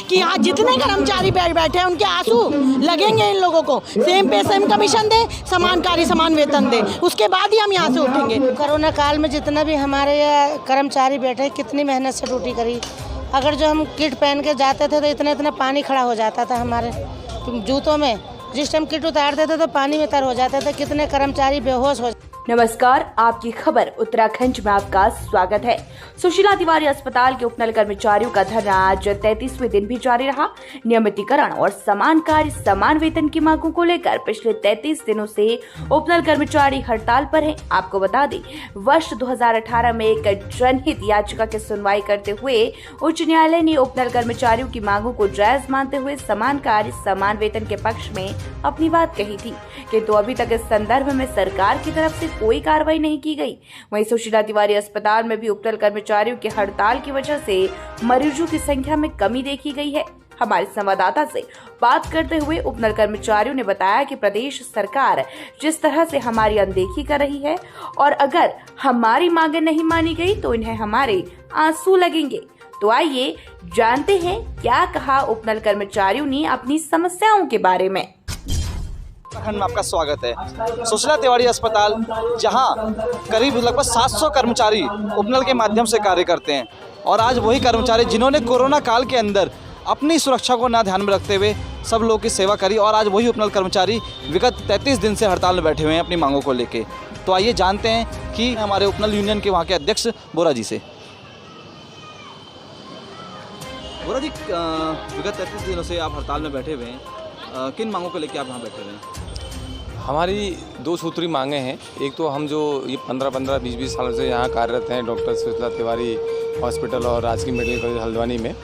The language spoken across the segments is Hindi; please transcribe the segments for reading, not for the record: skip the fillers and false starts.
कि यहाँ जितने कर्मचारी बैठे हैं उनके आंसू लगेंगे इन लोगों को। सेम पे सेम कमीशन दे, समान कार्य समान वेतन दे, उसके बाद ही हम यहाँ से उठेंगे। कोरोना काल में जितना भी हमारे कर्मचारी बैठे कितनी मेहनत से ड्यूटी करी। अगर जो हम किट पहन के जाते थे तो इतना इतना पानी खड़ा हो जाता था हमारे जूतों में। जिस टाइम किट उतारते थे तो पानी में तर हो जाते थे, कितने कर्मचारी बेहोश हो। नमस्कार, आपकी खबर उत्तराखंड में आपका स्वागत है। सुशीला तिवारी अस्पताल के उपनल कर्मचारियों का धरना आज 33वें दिन भी जारी रहा। नियमितीकरण और समान कार्य समान वेतन की मांगों को लेकर पिछले 33 दिनों से उपनल कर्मचारी हड़ताल पर हैं। आपको बता दें, वर्ष 2018 में एक जनहित याचिका की सुनवाई करते हुए उच्च न्यायालय ने उपनल कर्मचारियों की मांगों को जायज मानते हुए समान कार्य समान वेतन के पक्ष में अपनी बात कही थी, किंतु अभी तक इस संदर्भ में सरकार की तरफ से कोई कार्रवाई नहीं की गई। वहीं सुशीला तिवारी अस्पताल में भी उपनल कर्मचारियों की हड़ताल की वजह से मरीजों की संख्या में कमी देखी गई है। हमारे संवाददाता से बात करते हुए उपनल कर्मचारियों ने बताया कि प्रदेश सरकार जिस तरह से हमारी अनदेखी कर रही है और अगर हमारी मांगे नहीं मानी गई तो इन्हें हमारे आंसू लगेंगे। तो आइए जानते हैं क्या कहा उपनल कर्मचारियों ने अपनी समस्याओं के बारे में। उत्तराखंड में आपका स्वागत है। सुशीला तिवारी अस्पताल, जहां करीब लगभग 700 कर्मचारी उपनल के माध्यम से कार्य करते हैं, और आज वही कर्मचारी जिन्होंने कोरोना काल के अंदर अपनी सुरक्षा को ना ध्यान में रखते हुए सब लोगों की सेवा करी, और आज वही उपनल कर्मचारी विगत 33 दिन से हड़ताल में बैठे हुए हैं अपनी मांगों को लेके। तो आइए जानते हैं कि हमारे उपनल यूनियन के वहाँ के अध्यक्ष बोरा जी से। बोरा जी, विगत 33 दिनों से आप हड़ताल में बैठे हुए हैं, किन मांगों को लेकर आप यहाँ बैठे हुए हैं? हमारी दो सूत्री मांगे हैं। एक तो हम जो ये 15-15, 20-20 सालों से यहाँ कार्यरत हैं डॉक्टर सुशीला तिवारी हॉस्पिटल और राजकीय मेडिकल कॉलेज हल्द्वानी में।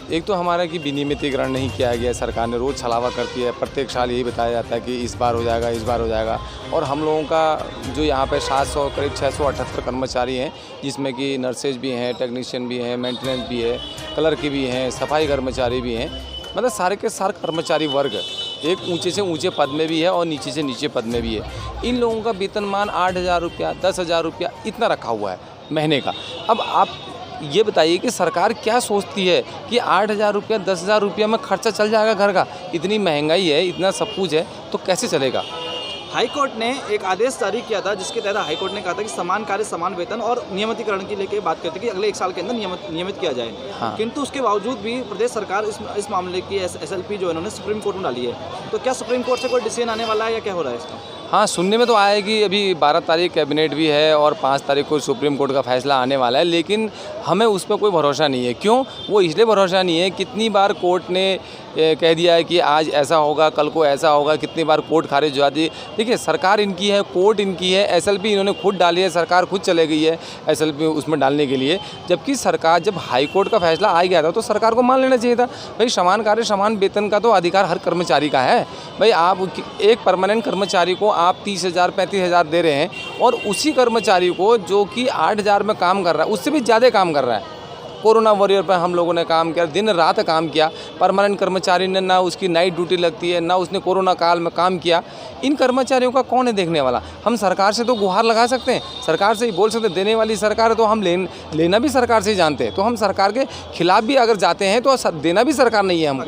एक तो हमारा कि विनियमितीकरण नहीं किया गया, सरकार ने रोज़ छलावा करती है, प्रत्येक साल यही बताया जाता है कि इस बार हो जाएगा, इस बार हो जाएगा। और हम लोगों का जो यहाँ पे 700 करीब 678 कर्मचारी हैं, जिसमें कि नर्सेज भी हैं, टेक्नीशियन भी हैं, मेंटेनेंस भी है, क्लर्क भी हैं, सफाई कर्मचारी भी हैं, मतलब सारे के सारे कर्मचारी वर्ग एक ऊंचे से ऊंचे पद में भी है और नीचे से नीचे पद में भी है। इन लोगों का वेतनमान 8,000 रुपया, 10,000 रुपया इतना रखा हुआ है महीने का। अब आप ये बताइए कि सरकार क्या सोचती है कि 8,000 रुपया, 10,000 रुपया में खर्चा चल जाएगा घर का? इतनी महंगाई है, इतना सब कुछ है, तो कैसे चलेगा? हाईकोर्ट ने एक आदेश जारी किया था, जिसके तहत हाईकोर्ट ने कहा था कि समान कार्य समान वेतन और नियमितीकरण की लेके बात करते कि अगले 1 साल के अंदर नियमित किया जाए। हाँ। किंतु उसके बावजूद भी प्रदेश सरकार इस मामले की SLP जो इन्होंने सुप्रीम कोर्ट में डाली है। तो क्या सुप्रीम कोर्ट से कोई डिसीजन आने वाला है या क्या हो रहा है इसका? हाँ, सुनने में तो आया है कि अभी 12 तारीख कैबिनेट भी है और 5 तारीख को सुप्रीम कोर्ट का फैसला आने वाला है, लेकिन हमें उस पर कोई भरोसा नहीं है। क्यों? वो इसलिए भरोसा नहीं है, कितनी बार कोर्ट ने कह दिया है कि आज ऐसा होगा, कल को ऐसा होगा, कितनी बार कोर्ट खारिज हो जाती है। देखिए, सरकार इनकी है, कोर्ट इनकी है, SLP इन्होंने खुद डाली है, सरकार खुद चले गई है SLP उसमें डालने के लिए। जबकि सरकार, जब हाई कोर्ट का फैसला आ गया था तो सरकार को मान लेना चाहिए था। भाई, समान कार्य समान वेतन का तो अधिकार हर कर्मचारी का है। भाई, आप एक परमानेंट कर्मचारी को आप 30,000 35,000 दे रहे हैं, और उसी कर्मचारी को जो कि 8,000 में काम कर रहा है, उससे भी ज़्यादा काम कर रहा है। कोरोना वॉरियर पर हम लोगों ने काम किया, दिन रात काम किया। परमानेंट कर्मचारी ने ना उसकी नाइट ड्यूटी लगती है, ना उसने कोरोना काल में काम किया। इन कर्मचारियों का कौन है देखने वाला? हम सरकार से तो गुहार लगा सकते हैं, सरकार से ही बोल सकते हैं, देने वाली सरकार है तो हम लेना भी सरकार से ही जानते हैं। तो हम सरकार के खिलाफ भी अगर जाते हैं तो देना भी सरकार नहीं है हम।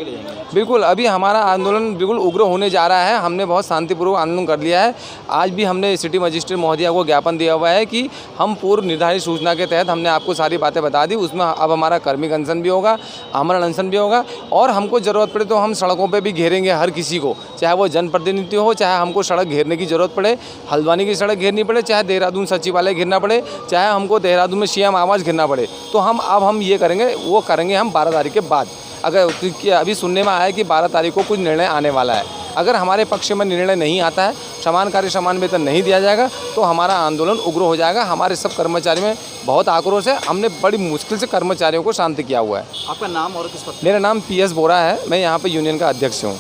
बिल्कुल, अभी हमारा आंदोलन बिल्कुल उग्र होने जा रहा है। हमने बहुत शांतिपूर्वक आंदोलन कर लिया है। आज भी हमने सिटी मजिस्ट्रेट महोदया को ज्ञापन दिया हुआ है कि हम पूर्व निर्धारित सूचना के तहत हमने आपको सारी बातें बता दी। उसमें अब हमारा कर्मिक अनशन भी होगा, आमरण अनशन भी होगा, और हमको ज़रूरत पड़े तो हम सड़कों पे भी घेरेंगे हर किसी को, चाहे वो जनप्रतिनिधि हो, चाहे हमको सड़क घेरने की ज़रूरत पड़े, हल्द्वानी की सड़क घेरनी पड़े, चाहे देहरादून सचिवालय घेरना पड़े, चाहे हमको देहरादून में CM आवास घेरना पड़े। तो हम ये करेंगे, वो करेंगे हम 12 तारीख के बाद। अगर अभी सुनने में आया है कि 12 तारीख को कुछ निर्णय आने वाला है, अगर हमारे पक्ष में निर्णय नहीं आता है, समान कार्य समान वेतन नहीं दिया जाएगा, तो हमारा आंदोलन उग्र हो जाएगा। हमारे सब कर्मचारी में बहुत आक्रोश है। हमने बड़ी मुश्किल से कर्मचारियों को शांत किया हुआ है। आपका नाम और किस पद? मेरा नाम PS बोरा है, मैं यहाँ पे यूनियन का अध्यक्ष हूँ।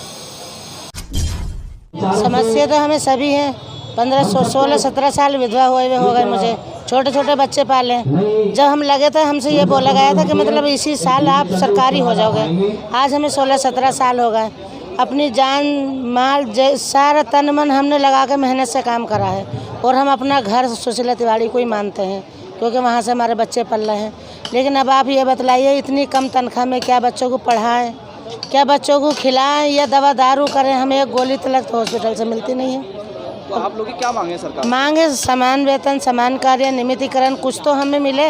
समस्या तो हमें सभी हैं। 15, 16, 17 साल विधवा हुए हो गए मुझे, छोटे छोटे बच्चे पाले। जब हम लगे थे, हमसे ये बोला गया था कि मतलब इसी साल आप सरकारी हो जाओगे। आज हमें 16-17 साल हो गए। अपनी जान माल सारा तन मन हमने लगा के मेहनत से काम करा है, और हम अपना घर सुशीला तिवारी को ही मानते हैं, क्योंकि वहाँ से हमारे बच्चे पल रहे हैं। लेकिन अब आप ये बतलाइए इतनी कम तनख्वाह में क्या बच्चों को पढ़ाएं, क्या बच्चों को खिलाएं या दवा दारू करें, हमें एक गोली तलक तो हॉस्पिटल से मिलती नहीं है। तो आप लोग की क्या मांगे सरकार? मांगे समान वेतन, समान कार्य, नियमितीकरण, कुछ तो हमें मिले,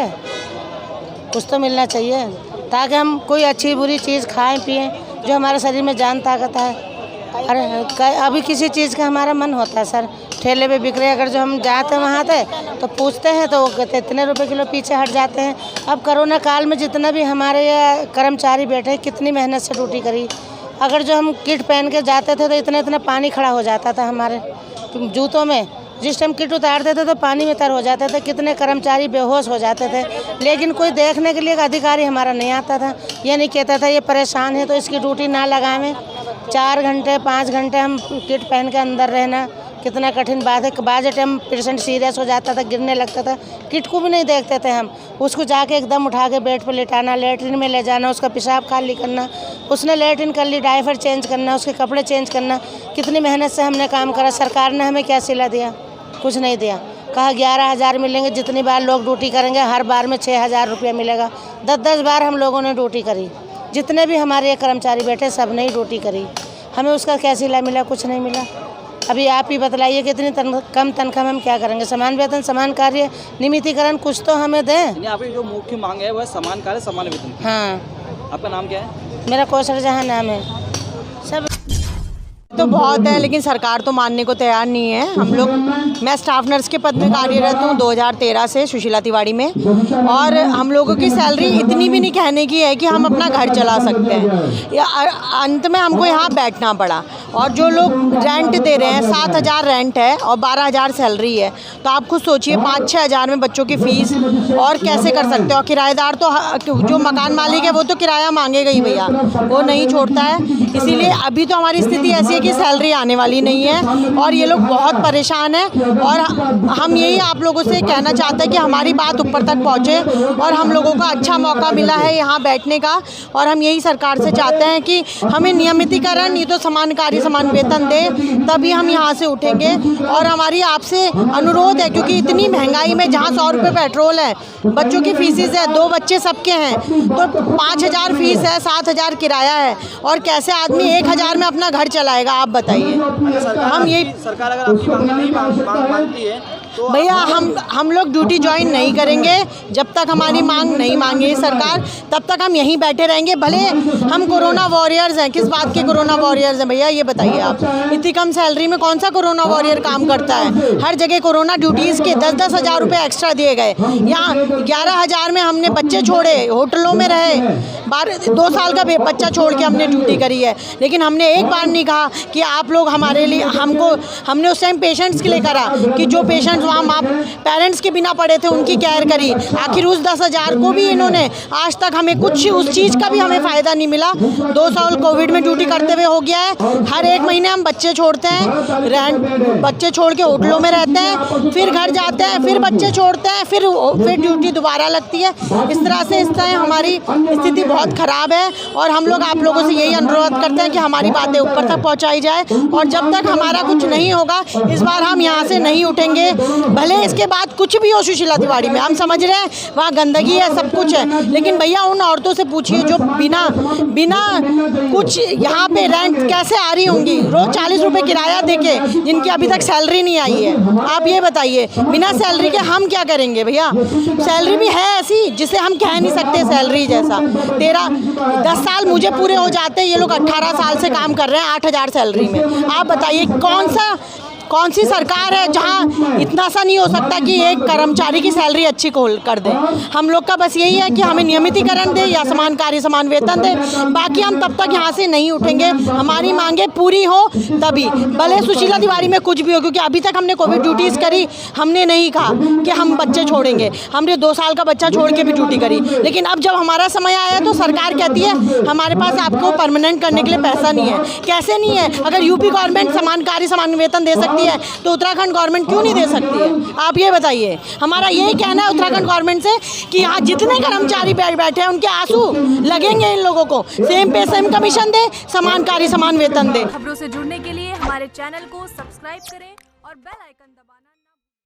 कुछ तो मिलना चाहिए ताकि हम कोई अच्छी बुरी चीज़ खाएं पिएं जो हमारे शरीर में जान ताकत है। अरे अभी किसी चीज़ का हमारा मन होता है सर, ठेले पे बिक रहे, अगर जो हम जाते हैं वहाँ से तो पूछते हैं तो वो कहते इतने रुपए किलो, पीछे हट जाते हैं। अब कोरोना काल में जितना भी हमारे ये कर्मचारी बैठे कितनी मेहनत से ड्यूटी करी, अगर जो हम किट पहन के जाते थे तो इतना इतना पानी खड़ा हो जाता था हमारे जूतों में, जिस टाइम किट उतारते थे तो पानी में तर हो जाते थे, कितने कर्मचारी बेहोश हो जाते थे, लेकिन कोई देखने के लिए एक अधिकारी हमारा नहीं आता था। ये नहीं कहता था ये परेशान है तो इसकी ड्यूटी ना लगावें। 4 घंटे 5 घंटे हम किट पहन के अंदर रहना कितना कठिन बात है। बाद टाइम पेशेंट सीरियस हो जाता था, गिरने लगता था, किट को भी नहीं देखते थे हम, उसको जाके एकदम उठा के बेड पर लेटाना, लेटरिन में ले जाना, उसका पेशाब खाली करना, उसने लेटरिन कर ली, डायपर चेंज करना, उसके कपड़े चेंज करना, कितनी मेहनत से हमने काम करा। सरकार ने हमें क्या सिला दिया? कुछ नहीं दिया। कहा 11,000 मिलेंगे, जितनी बार लोग ड्यूटी करेंगे हर बार में 6,000 रुपया मिलेगा। 10-10 बार हम लोगों ने ड्यूटी करी, जितने भी हमारे कर्मचारी बैठे सब ने ही ड्यूटी करी, हमें उसका क्या सिला मिला? कुछ नहीं मिला। अभी आप ही बतलाइए कि इतनी कम तनख्वाह में हम क्या करेंगे? समान वेतन, समान कार्य, नियमितीकरण कुछ तो हमें दें। यहाँ पे जो मुख्य मांग है वह समान कार्य समान वेतन। हाँ। आपका नाम क्या है? मेरा कौशल जहाँ नाम है। सब तो बहुत है लेकिन सरकार तो मानने को तैयार नहीं है। हम लोग, मैं स्टाफ नर्स के पद में कार्यरत हूँ 2013 से सुशीला तिवारी में, और हम लोगों की सैलरी इतनी भी नहीं कहने की है कि हम अपना घर चला सकते हैं। या अंत में हमको यहाँ बैठना पड़ा, और जो लोग रेंट दे रहे हैं 7,000 रेंट है और 12,000 सैलरी है, तो आप खुद सोचिए 5-6 हज़ार में बच्चों की फ़ीस और कैसे कर सकते हो। और किराएदार तो जो मकान मालिक है वो तो किराया मांगेगा ही भैया, वो नहीं छोड़ता है। इसीलिए अभी तो हमारी स्थिति ऐसी है कि सैलरी आने वाली नहीं है और ये लोग बहुत परेशान हैं। और हम यही आप लोगों से कहना चाहते हैं कि हमारी बात ऊपर तक पहुँचे, और हम लोगों को अच्छा मौका मिला है यहाँ बैठने का, और हम यही सरकार से चाहते हैं कि हमें नियमितीकरण नहीं तो समान कार्य समान वेतन दे, तभी हम यहाँ से उठेंगे। और हमारी आपसे अनुरोध है, क्योंकि इतनी महंगाई में जहाँ 100 रुपये पेट्रोल है, बच्चों की फीसेस है, 2 बच्चे सबके हैं तो 5,000 फीस है, 7,000 किराया है, और कैसे आदमी 1,000 में अपना घर चलाएगा? आप बताइए। हम ये सरकार अगर आपकी मांग नहीं मानती है तो भैया हम लोग ड्यूटी ज्वाइन नहीं करेंगे जब तक हमारी मांग नहीं मांगे सरकार, तब तक हम यहीं बैठे रहेंगे। भले हम कोरोना वॉरियर्स हैं, किस बात के कोरोना वॉरियर्स हैं भैया ये बताइए आप? इतनी कम सैलरी में कौन सा कोरोना वॉरियर काम करता है? हर जगह कोरोना ड्यूटीज़ के 10-10 हज़ार रुपये एक्स्ट्रा दिए गए। यहाँ 11,000 में हमने बच्चे छोड़े, होटलों में रहे, 2 साल का बच्चा छोड़ के हमने ड्यूटी करी है, लेकिन हमने एक बार नहीं कहा कि आप लोग हमारे लिए, हमने उस टाइम पेशेंट्स के लिए करा कि जो पेशेंट्स वहाँ माँ पेरेंट्स के बिना पड़े थे उनकी केयर करी। आखिर उस 10,000 को भी इन्होंने आज तक हमें कुछ उस चीज़ का भी हमें फ़ायदा नहीं मिला। 2 साल कोविड में ड्यूटी करते हुए हो गया है। हर 1 महीने हम बच्चे छोड़ते हैं, बच्चे छोड़ के होटलों में रहते हैं, फिर घर जाते हैं, फिर बच्चे छोड़ते हैं, फिर ड्यूटी दोबारा लगती है। इस तरह से हमारी स्थिति बहुत ख़राब है, और हम लोग आप लोगों से यही अनुरोध करते हैं कि हमारी बातें ऊपर तक पहुँचाई जाए, और जब तक हमारा कुछ नहीं होगा इस बार हम यहाँ से नहीं उठेंगे। भले इसके बाद कुछ भी हो सुशीला तिवारी में, हम समझ रहे हैं वहाँ गंदगी है, सब कुछ है, लेकिन भैया उन औरतों से पूछिए जो बिना कुछ यहाँ पे रेंट कैसे आ रही होंगी, रोज़ 40 रुपये किराया देके, जिनकी अभी तक सैलरी नहीं आई है। आप ये बताइए बिना सैलरी के हम क्या करेंगे भैया? सैलरी भी है ऐसी जिसे हम कह नहीं सकते सैलरी जैसा। 10 साल मुझे पूरे हो जाते, ये लोग 18 साल से काम कर रहे हैं 8,000 सैलरी में। आप बताइए कौन सी सरकार है जहां इतना सा नहीं हो सकता कि एक कर्मचारी की सैलरी अच्छी कर दे? हम लोग का बस यही है कि हमें नियमितीकरण दे या समान कार्य समान वेतन दे, बाकी हम तब तक यहाँ से नहीं उठेंगे। हमारी मांगे पूरी हो तभी, भले सुशीला तिवारी में कुछ भी हो, क्योंकि अभी तक हमने कोविड ड्यूटीज़ करी, हमने नहीं कहा कि हम बच्चे छोड़ेंगे, हमने 2 साल का बच्चा छोड़ के भी ड्यूटी करी, लेकिन अब जब हमारा समय आया तो सरकार कहती है हमारे पास आपको परमानेंट करने के लिए पैसा नहीं है। कैसे नहीं है? अगर यूपी गवर्नमेंट समान कार्य समान वेतन दे सकती है तो उत्तराखंड गवर्नमेंट क्यों नहीं दे सकती है? आप ये बताइए। हमारा यही कहना है उत्तराखंड गवर्नमेंट से कि यहाँ जितने कर्मचारी बैठे हैं उनके आंसू लगेंगे इन लोगों को। सेम पे सेम कमीशन दे, समान कार्य समान वेतन दे। खबरों से जुड़ने के लिए हमारे चैनल को सब्सक्राइब करें और बेल आइकन दबाना